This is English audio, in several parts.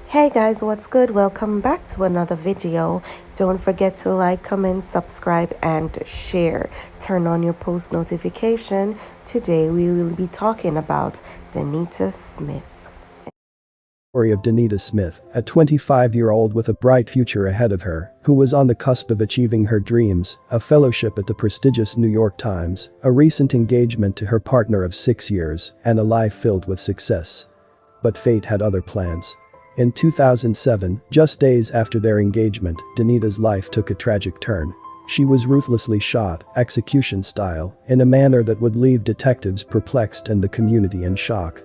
Hey guys, what's good? Welcome back to another video. Don't forget to like, comment, subscribe, and share. Turn on your post notification. Today we will be talking about Danita Smith. Story of Danita Smith, a 25-year-old with a bright future ahead of her, who was on the cusp of achieving her dreams, a fellowship at the prestigious New York Times, a recent engagement to her partner of 6 years, and a life filled with success. But fate had other plans. In 2007, just days after their engagement, Danita's life took a tragic turn. She was ruthlessly shot, execution style, in a manner that would leave detectives perplexed and the community in shock.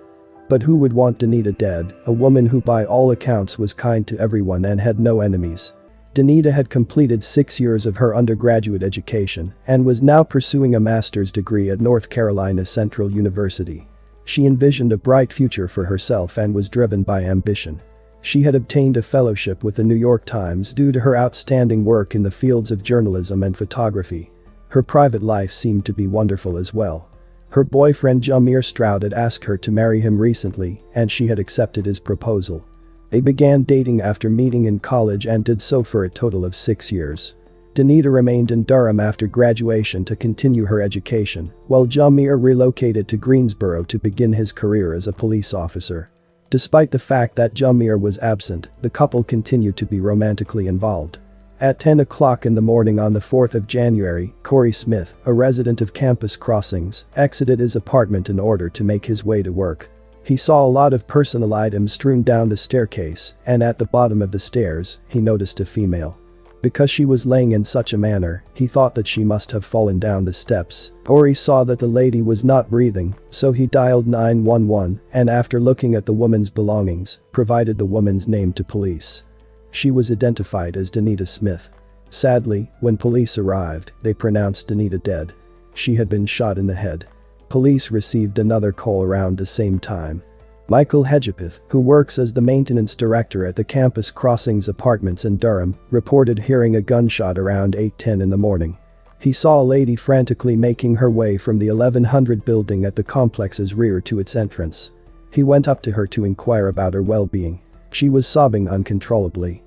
But who would want Danita dead, a woman who by all accounts was kind to everyone and had no enemies? Danita had completed 6 years of her undergraduate education and was now pursuing a master's degree at North Carolina Central University. She envisioned a bright future for herself and was driven by ambition. She had obtained a fellowship with the New York Times due to her outstanding work in the fields of journalism and photography. Her private life seemed to be wonderful as well. Her boyfriend Jamir Stroud had asked her to marry him recently, and she had accepted his proposal. They began dating after meeting in college and did so for a total of 6 years. Danita remained in Durham after graduation to continue her education, while Jamir relocated to Greensboro to begin his career as a police officer. Despite the fact that Jamir was absent, the couple continued to be romantically involved. At 10 o'clock in the morning on the 4th of January, Corey Smith, a resident of Campus Crossings, exited his apartment in order to make his way to work. He saw a lot of personal items strewn down the staircase, and at the bottom of the stairs, he noticed a female. Because she was laying in such a manner, he thought that she must have fallen down the steps. Corey saw that the lady was not breathing, so he dialed 911 and after looking at the woman's belongings, provided the woman's name to police. She was identified as Danita Smith. Sadly, when police arrived, they pronounced Danita dead. She had been shot in the head. Police received another call around the same time. Michael Hedgepeth, who works as the maintenance director at the Campus Crossings apartments in Durham, reported hearing a gunshot around 8:10 in the morning. He saw a lady frantically making her way from the 1100 building at the complex's rear to its entrance. He went up to her to inquire about her well-being. She was sobbing uncontrollably.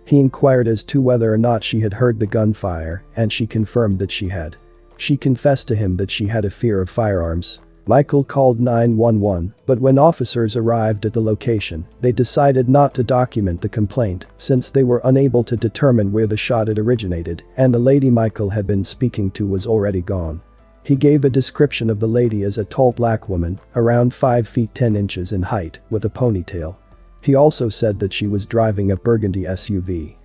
He inquired as to whether or not she had heard the gunfire, and she confirmed that she had. She confessed to him that she had a fear of firearms. Michael called 911, but when officers arrived at the location, they decided not to document the complaint since they were unable to determine where the shot had originated, and the lady Michael had been speaking to was already gone. He gave a description of the lady as a tall black woman, around 5 feet 10 inches in height, with a ponytail. He also said that she was driving a burgundy SUV.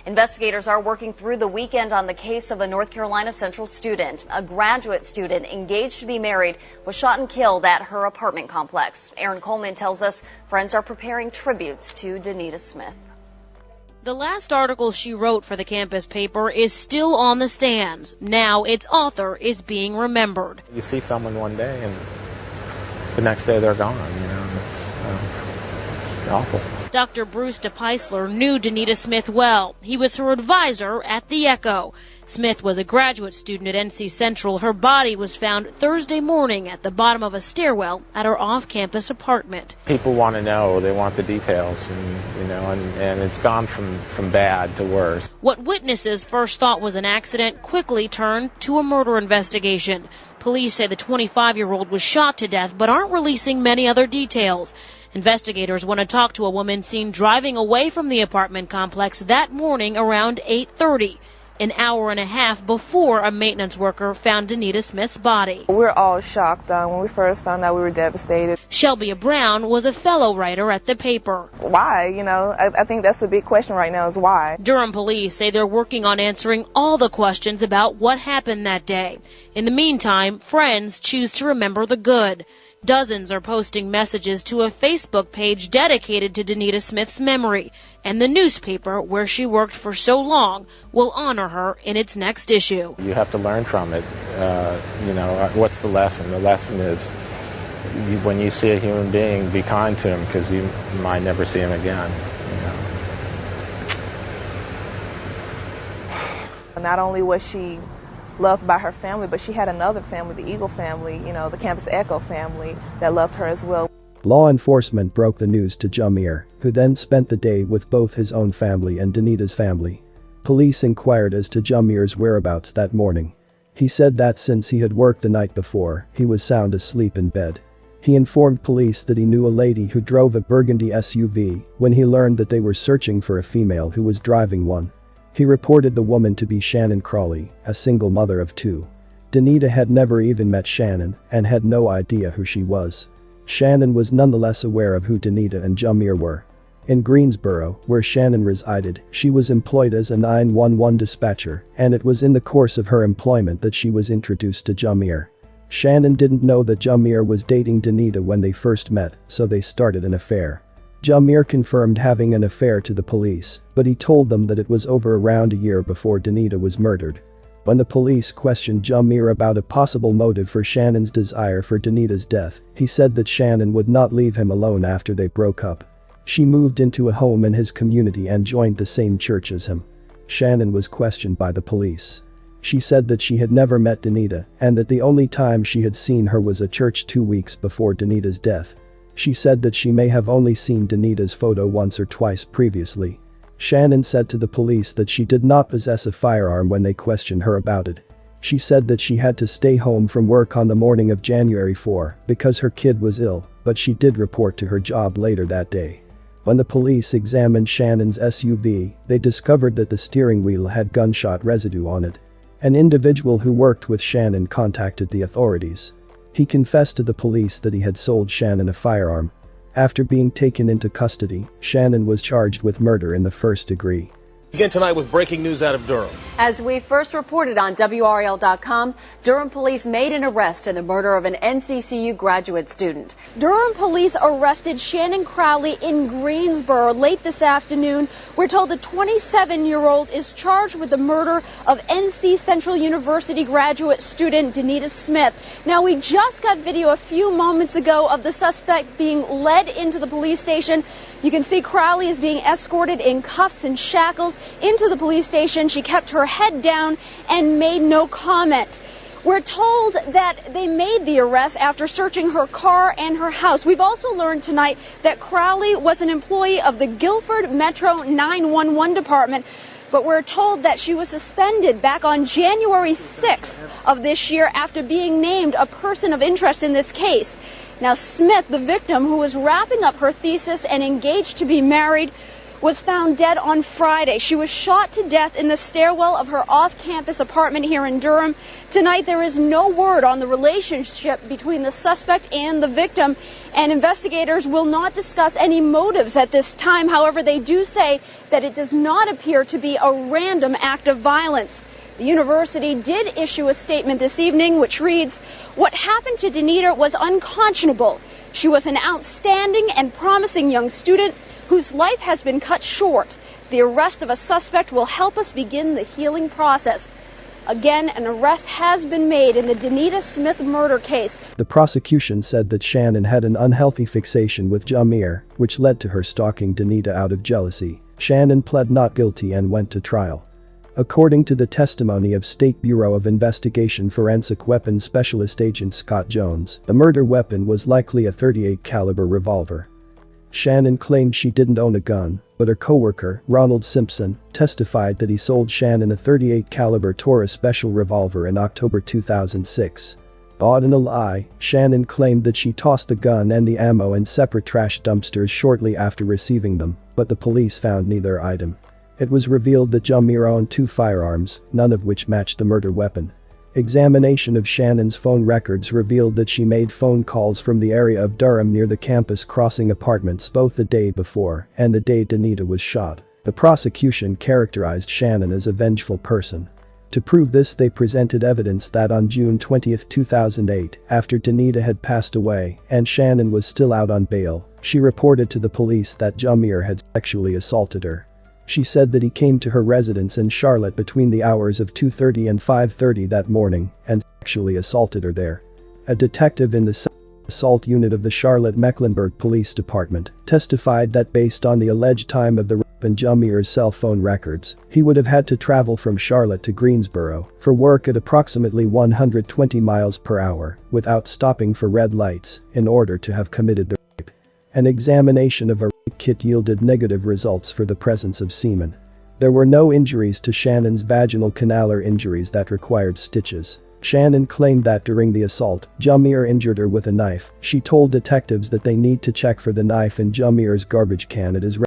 Investigators are working through the weekend on the case of a North Carolina Central student. A graduate student engaged to be married was shot and killed at her apartment complex. Aaron Coleman tells us friends are preparing tributes to Danita Smith. The last article she wrote for the campus paper is still on the stands. Now its author is being remembered. You see someone one day and the next day they're gone, it's awful. Dr. Bruce DePeisler knew Danita Smith well. He was her advisor at the Echo. Smith was a graduate student at NC Central. Her body was found Thursday morning at the bottom of a stairwell at her off-campus apartment. People want to know, they want the details, and it's gone from bad to worse. What witnesses first thought was an accident quickly turned to a murder investigation. Police say the 25-year-old was shot to death but aren't releasing many other details. Investigators want to talk to a woman seen driving away from the apartment complex that morning around 8:30, an hour and a half before a maintenance worker found Danita Smith's body. We're all shocked. When we first found out, we were devastated. Shelby Brown was a fellow writer at the paper. Why? I think that's a big question right now is why. Durham police say they're working on answering all the questions about what happened that day. In the meantime, friends choose to remember the good. Dozens are posting messages to a Facebook page dedicated to Danita Smith's memory, and the newspaper where she worked for so long will honor her in its next issue. You have to learn from it. What's the lesson? The lesson is when you see a human being, be kind to him because you might never see him again. Not only was she loved by her family, but she had another family, the Eagle family, the Campus Echo family, that loved her as well. Law enforcement broke the news to Jamir, who then spent the day with both his own family and Danita's family. Police inquired as to Jamir's whereabouts that morning. He said that since he had worked the night before, he was sound asleep in bed. He informed police that he knew a lady who drove a burgundy SUV when he learned that they were searching for a female who was driving one. He reported the woman to be Shannon Crawley, a single mother of two. Danita had never even met Shannon and had no idea who she was. Shannon was nonetheless aware of who Danita and Jamir were. In Greensboro, where Shannon resided, she was employed as a 911 dispatcher, and it was in the course of her employment that she was introduced to Jamir. Shannon didn't know that Jamir was dating Danita when they first met, so they started an affair. Jamir confirmed having an affair to the police, but he told them that it was over around a year before Danita was murdered. When the police questioned Jamir about a possible motive for Shannon's desire for Danita's death, he said that Shannon would not leave him alone after they broke up. She moved into a home in his community and joined the same church as him. Shannon was questioned by the police. She said that she had never met Danita and that the only time she had seen her was at church 2 weeks before Danita's death. She said that she may have only seen Danita's photo once or twice previously. Shannon said to the police that she did not possess a firearm when they questioned her about it. She said that she had to stay home from work on the morning of January 4 because her kid was ill, but she did report to her job later that day. When the police examined Shannon's SUV, they discovered that the steering wheel had gunshot residue on it. An individual who worked with Shannon contacted the authorities. He confessed to the police that he had sold Shannon a firearm. After being taken into custody, Shannon was charged with murder in the first degree. Again tonight with breaking news out of Durham. As we first reported on WRL.com, Durham police made an arrest in the murder of an NCCU graduate student. Durham police arrested Shannon Crowley in Greensboro late this afternoon. We're told the 27-year-old is charged with the murder of NC Central University graduate student Danita Smith. Now, we just got video a few moments ago of the suspect being led into the police station. You can see Crowley is being escorted in cuffs and shackles into the police station. She kept her head down and made no comment. We're told that they made the arrest after searching her car and her house. We've also learned tonight that Crowley was an employee of the Guilford Metro 911 department, but we're told that she was suspended back on January 6th of this year after being named a person of interest in this case. Now, Smith, the victim, who was wrapping up her thesis and engaged to be married, was found dead on Friday. She was shot to death in the stairwell of her off-campus apartment here in Durham. Tonight, there is no word on the relationship between the suspect and the victim, and investigators will not discuss any motives at this time. However, they do say that it does not appear to be a random act of violence. The university did issue a statement this evening which reads, "What happened to Danita was unconscionable. She was an outstanding and promising young student whose life has been cut short. The arrest of a suspect will help us begin the healing process." Again, an arrest has been made in the Danita Smith murder case. The prosecution said that Shannon had an unhealthy fixation with Jamir, which led to her stalking Danita out of jealousy. Shannon pled not guilty and went to trial. According to the testimony of State Bureau of Investigation Forensic Weapons Specialist Agent Scott Jones, the murder weapon was likely a .38 caliber revolver. Shannon claimed she didn't own a gun, but her co-worker, Ronald Simpson, testified that he sold Shannon a .38 caliber Taurus special revolver in October 2006. Odd in a lie, Shannon claimed that she tossed the gun and the ammo in separate trash dumpsters shortly after receiving them, but the police found neither item. It was revealed that Jamir owned 2 firearms, none of which matched the murder weapon. Examination of Shannon's phone records revealed that she made phone calls from the area of Durham near the campus crossing apartments both the day before and the day Danita was shot. The prosecution characterized Shannon as a vengeful person. To prove this, they presented evidence that on June 20, 2008, after Danita had passed away and Shannon was still out on bail, she reported to the police that Jamir had sexually assaulted her. She said that he came to her residence in Charlotte between the hours of 2:30 and 5:30 that morning and sexually assaulted her there. A detective in the assault unit of the Charlotte-Mecklenburg Police Department testified that based on the alleged time of the rape and Jamir's cell phone records, he would have had to travel from Charlotte to Greensboro for work at approximately 120 miles per hour without stopping for red lights in order to have committed the rape. An examination of a rape kit yielded negative results for the presence of semen. There were no injuries to Shannon's vaginal canal or injuries that required stitches. Shannon claimed that during the assault, Jamir injured her with a knife. She told detectives that they need to check for the knife in Jamir's garbage can at his